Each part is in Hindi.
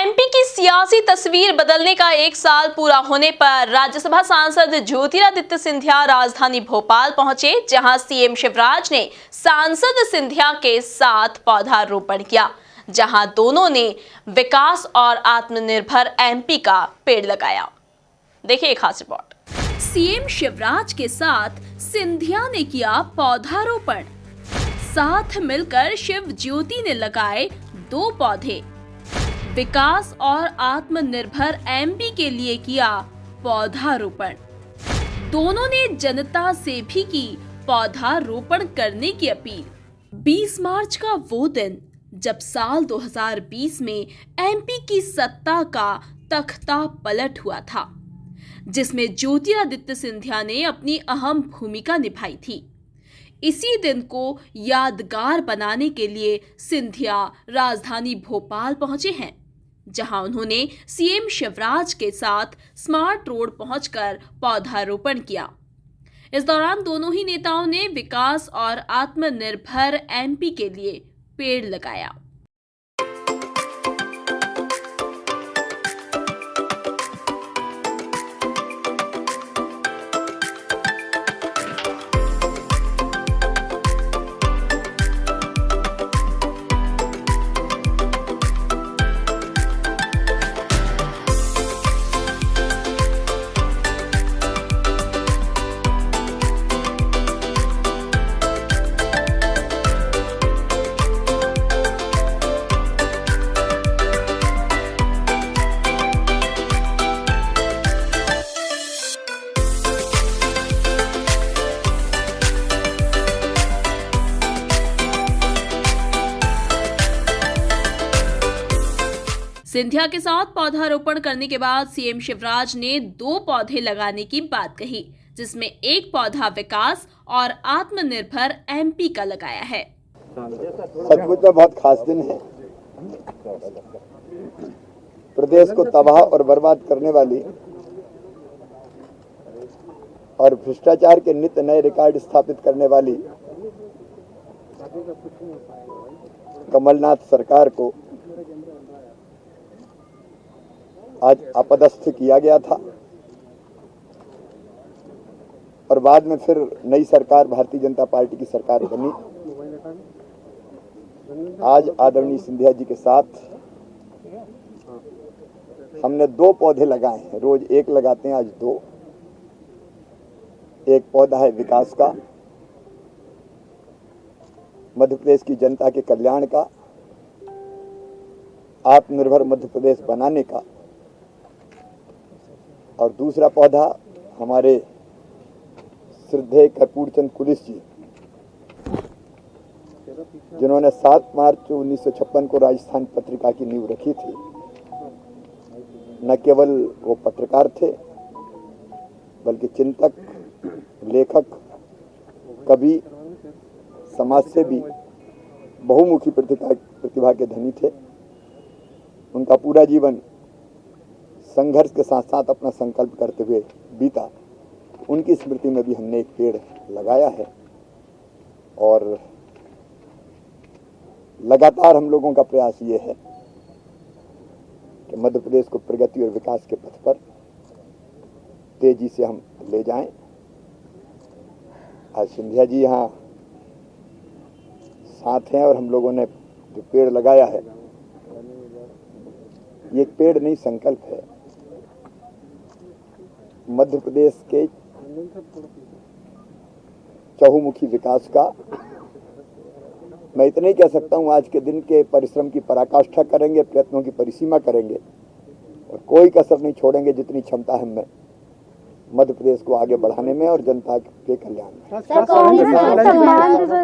एमपी की सियासी तस्वीर बदलने का एक साल पूरा होने पर राज्यसभा सांसद ज्योतिरादित्य सिंधिया राजधानी भोपाल पहुंचे, जहां सीएम शिवराज ने सांसद सिंधिया के साथ पौधारोपण किया, जहां दोनों ने विकास और आत्मनिर्भर एमपी का पेड़ लगाया। देखिए एक खास रिपोर्ट। सीएम शिवराज के साथ सिंधिया ने किया पौधारोपण। साथ मिलकर शिव ज्योति ने लगाए 2 पौधे। विकास और आत्मनिर्भर एमपी के लिए किया पौधारोपण। दोनों ने जनता से भी की पौधारोपण करने की अपील। 20 मार्च का वो दिन जब साल 2020 में एमपी की सत्ता का तख्ता पलट हुआ था, जिसमें ज्योतिरादित्य सिंधिया ने अपनी अहम भूमिका निभाई थी। इसी दिन को यादगार बनाने के लिए सिंधिया राजधानी भोपाल पहुंचे हैं, जहां उन्होंने सीएम शिवराज के साथ स्मार्ट रोड पहुंचकर पौधारोपण किया। इस दौरान दोनों ही नेताओं ने विकास और आत्मनिर्भर एमपी के लिए पेड़ लगाया। सिंधिया के साथ पौधारोपण करने के बाद सीएम शिवराज ने 2 पौधे लगाने की बात कही, जिसमें एक पौधा विकास और आत्मनिर्भर एमपी का लगाया है। सचमुच में बहुत खास दिन है। प्रदेश को तबाह और बर्बाद करने वाली और भ्रष्टाचार के नित्य नए रिकॉर्ड स्थापित करने वाली कमलनाथ सरकार को आज अपदस्थ किया गया था और बाद में फिर नई सरकार भारतीय जनता पार्टी की सरकार बनी। आज आदरणीय सिंधिया जी के साथ हमने 2 पौधे लगाए हैं। रोज एक लगाते हैं, आज 2। एक पौधा है विकास का, मध्य प्रदेश की जनता के कल्याण का, आत्मनिर्भर मध्य प्रदेश बनाने का, और दूसरा पौधा हमारे श्रद्धेय कर्पूरचंद कुलिस जी, जिन्होंने 7 मार्च 1956 को राजस्थान पत्रिका की नींव रखी थी। न केवल वो पत्रकार थे, बल्कि चिंतक, लेखक, कवि, समाजसेवी, बहुमुखी प्रतिभा के धनी थे। उनका पूरा जीवन संघर्ष के साथ साथ अपना संकल्प करते हुए बीता। उनकी स्मृति में भी हमने एक पेड़ लगाया है और लगातार हम लोगों का प्रयास ये है कि मध्य प्रदेश को प्रगति और विकास के पथ पर तेजी से हम ले जाएं। आज सिंधिया जी यहाँ साथ हैं और हम लोगों ने जो पेड़ लगाया है, ये एक पेड़ नहीं, संकल्प है। मध्य प्रदेश के चहुमुखी विकास का। मैं इतना ही कह सकता हूं, आज के दिन के परिश्रम की पराकाष्ठा करेंगे, प्रयत्नों की परिसीमा करेंगे और कोई कसर नहीं छोड़ेंगे जितनी क्षमता है हमें मध्य प्रदेश को आगे बढ़ाने में और जनता के कल्याण में।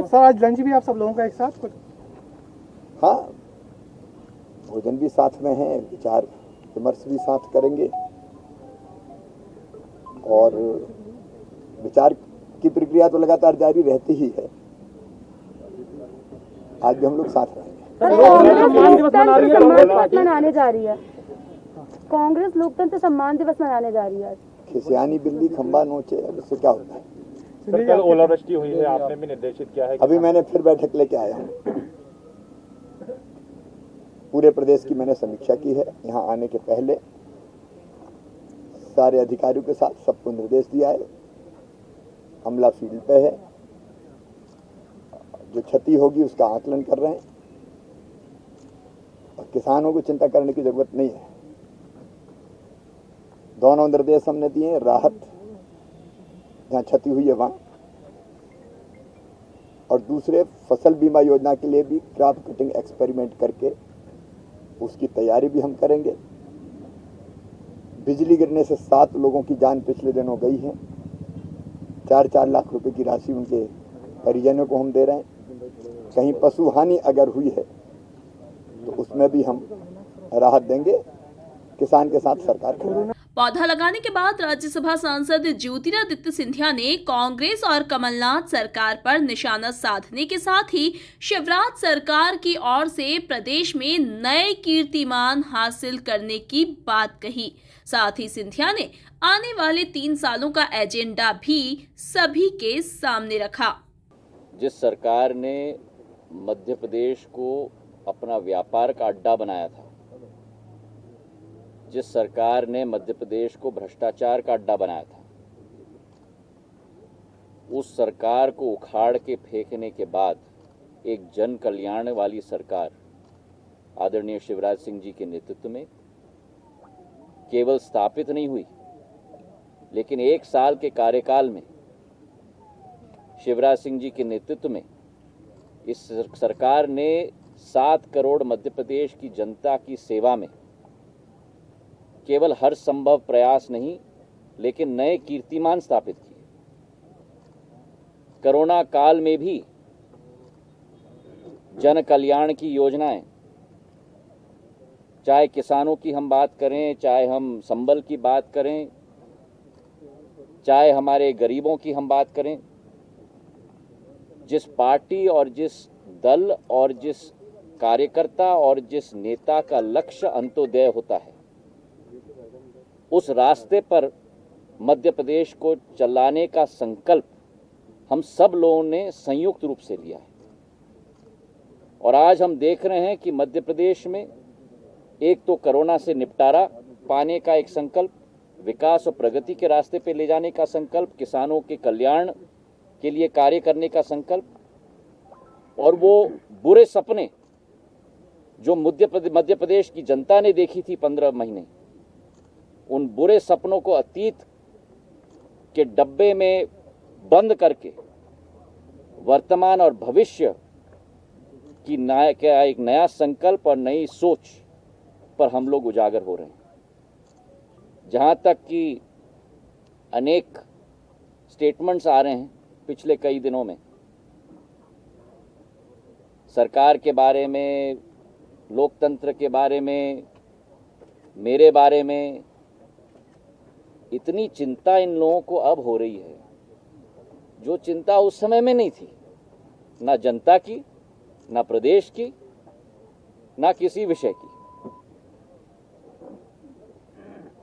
सर, आज लंच भी आप सब लोगों का एक साथ कुछ? हाँ, भोजन भी साथ में है, विचार विमर्श भी साथ करेंगे और विचार की प्रक्रिया तो लगातार जारी रहती ही है। आज भी हम लोग साथ रहेंगे। मनाने जा रही है कांग्रेस, लोकतंत्र सम्मान दिवस मनाने जा रही है। खिसियानी बिल्ली खंबा नोचे, अब इससे क्या होता है? सर, कल ओलावृष्टि हुई है, आपने भी निर्देशित किया है। अभी मैंने फिर बैठक लेके आया हूँ। पूरे प्रदेश की मैंने समीक्षा की है। यहाँ आने के पहले सारे अधिकारियों के साथ सबको निर्देश दिया है। अमला फील्ड पे है, जो क्षति होगी उसका आकलन कर रहे हैं और किसानों को चिंता करने की जरूरत नहीं है। दोनों निर्देश हमने दिए हैं, राहत जहाँ क्षति हुई है वहाँ, और दूसरे फसल बीमा योजना के लिए भी क्रॉप कटिंग एक्सपेरिमेंट करके उसकी तैयारी भी हम करेंगे। बिजली गिरने से 7 लोगों की जान पिछले दिनों गई है। 4-4 लाख रुपए की राशि उनके परिजनों को हम दे रहे हैं। कहीं पशु हानि अगर हुई है तो उसमें भी हम राहत देंगे। किसान के साथ सरकार खड़ी है। पौधा लगाने के बाद राज्यसभा सांसद ज्योतिरादित्य सिंधिया ने कांग्रेस और कमलनाथ सरकार पर निशाना साधने के साथ ही शिवराज सरकार की ओर से प्रदेश में नए कीर्तिमान हासिल करने की बात कही। साथ ही सिंधिया ने आने वाले 3 सालों का एजेंडा भी सभी के सामने रखा। जिस सरकार ने मध्य प्रदेश को अपना व्यापार का अड्डा बनाया था, जिस सरकार ने मध्य प्रदेश को भ्रष्टाचार का अड्डा बनाया था, उस सरकार को उखाड़ के फेंकने के बाद एक जन कल्याण वाली सरकार आदरणीय शिवराज सिंह जी के नेतृत्व में केवल स्थापित नहीं हुई, लेकिन 1 साल के कार्यकाल में शिवराज सिंह जी के नेतृत्व में इस सरकार ने 7 करोड़ मध्य प्रदेश की जनता की सेवा में केवल हर संभव प्रयास नहीं, लेकिन नए कीर्तिमान स्थापित किए। कोरोना काल में भी जन कल्याण की योजनाएं, चाहे किसानों की हम बात करें, चाहे हम संबल की बात करें, चाहे हमारे गरीबों की हम बात करें, जिस पार्टी और जिस दल और जिस कार्यकर्ता और जिस नेता का लक्ष्य अंत्योदय होता है, उस रास्ते पर मध्य प्रदेश को चलाने का संकल्प हम सब लोगों ने संयुक्त रूप से लिया है। और आज हम देख रहे हैं कि मध्य प्रदेश में एक तो कोरोना से निपटारा पाने का एक संकल्प, विकास और प्रगति के रास्ते पे ले जाने का संकल्प, किसानों के कल्याण के लिए कार्य करने का संकल्प, और वो बुरे सपने जो मध्य प्रदेश की जनता ने देखी थी 15 महीने, उन बुरे सपनों को अतीत के डब्बे में बंद करके वर्तमान और भविष्य की एक नया संकल्प और नई सोच पर हम लोग उजागर हो रहे हैं। जहां तक कि अनेक स्टेटमेंट्स आ रहे हैं पिछले कई दिनों में सरकार के बारे में, लोकतंत्र के बारे में, मेरे बारे में, इतनी चिंता इन लोगों को अब हो रही है जो चिंता उस समय में नहीं थी, ना जनता की, ना प्रदेश की, ना किसी विषय की।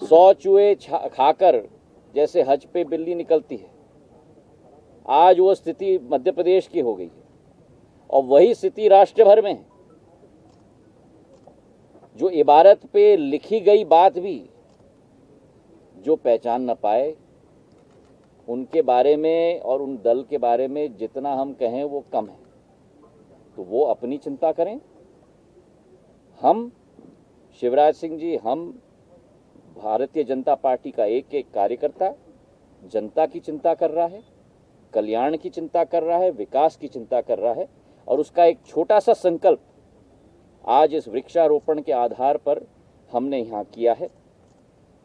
100 चूहे खाकर जैसे हज पे बिल्ली निकलती है, आज वो स्थिति मध्य प्रदेश की हो गई है और वही स्थिति राष्ट्र भर में है। जो इबारत पे लिखी गई बात भी जो पहचान न पाए, उनके बारे में और उन दल के बारे में जितना हम कहें वो कम है। तो वो अपनी चिंता करें। हम शिवराज सिंह जी, हम भारतीय जनता पार्टी का एक एक कार्यकर्ता जनता की चिंता कर रहा है, कल्याण की चिंता कर रहा है, विकास की चिंता कर रहा है, और उसका एक छोटा सा संकल्प आज इस वृक्षारोपण के आधार पर हमने यहाँ किया है।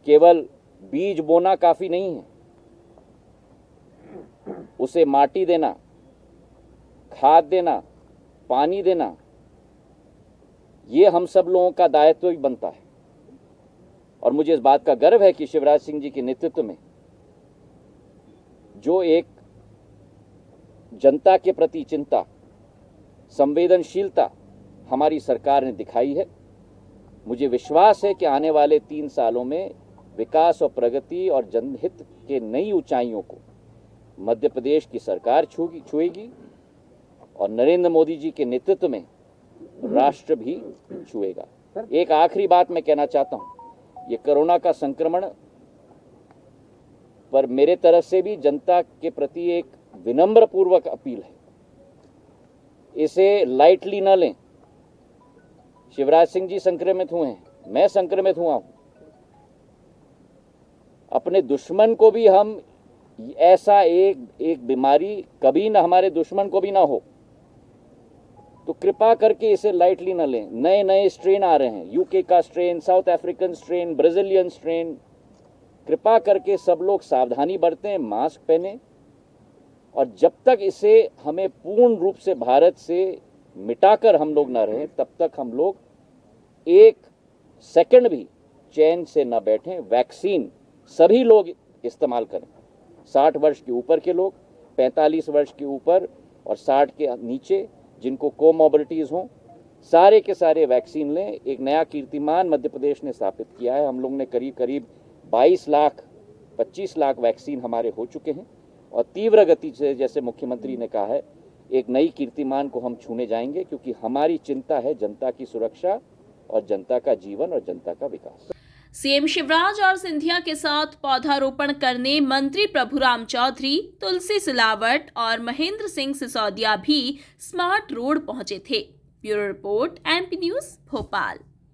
केवल बीज बोना काफी नहीं है, उसे माटी देना, खाद देना, पानी देना, ये हम सब लोगों का दायित्व भी बनता है। और मुझे इस बात का गर्व है कि शिवराज सिंह जी के नेतृत्व में जो एक जनता के प्रति चिंता, संवेदनशीलता हमारी सरकार ने दिखाई है, मुझे विश्वास है कि आने वाले 3 सालों में विकास और प्रगति और जनहित के नई ऊंचाइयों को मध्य प्रदेश की सरकार छुएगी और नरेंद्र मोदी जी के नेतृत्व में राष्ट्र भी जीवन छुएगा। एक आखिरी बात मैं कहना चाहता हूं, ये कोरोना का संक्रमण पर मेरे तरफ से भी जनता के प्रति एक विनम्र पूर्वक अपील है, इसे लाइटली न लें। शिवराज सिंह जी संक्रमित हुए हैं, मैं संक्रमित हुआ हूं। अपने दुश्मन को भी हम ऐसा एक बीमारी कभी ना हमारे दुश्मन को भी ना हो, तो कृपा करके इसे लाइटली ना लें। नए नए स्ट्रेन आ रहे हैं, यूके का strain, south African strain, Brazilian strain. कृपा करके सब लोग सावधानी बरतें, मास्क पहने, और जब तक इसे हमें पूर्ण रूप से भारत से मिटाकर हम लोग ना रहें, तब तक हम लोग एक सेकंड भी चैन से ना बैठें। वैक्सीन सभी लोग इस्तेमाल करें, 60 वर्ष के ऊपर के लोग, 45 वर्ष के ऊपर और 60 के नीचे जिनको कोमॉर्बिडिटीज हों, सारे के सारे वैक्सीन लें। एक नया कीर्तिमान मध्य प्रदेश ने स्थापित किया है। हम लोग ने करीब करीब 22 लाख 25 लाख वैक्सीन हमारे हो चुके हैं, और तीव्र गति से, जैसे मुख्यमंत्री ने कहा है, एक नई कीर्तिमान को हम छूने जाएंगे, क्योंकि हमारी चिंता है जनता की सुरक्षा और जनता का जीवन और जनता का विकास। सीएम शिवराज और सिंधिया के साथ पौधारोपण करने मंत्री प्रभुराम चौधरी, तुलसी सिलावट और महेंद्र सिंह सिसोदिया भी स्मार्ट रोड पहुंचे थे। Bureau report, MP news, Bhopal.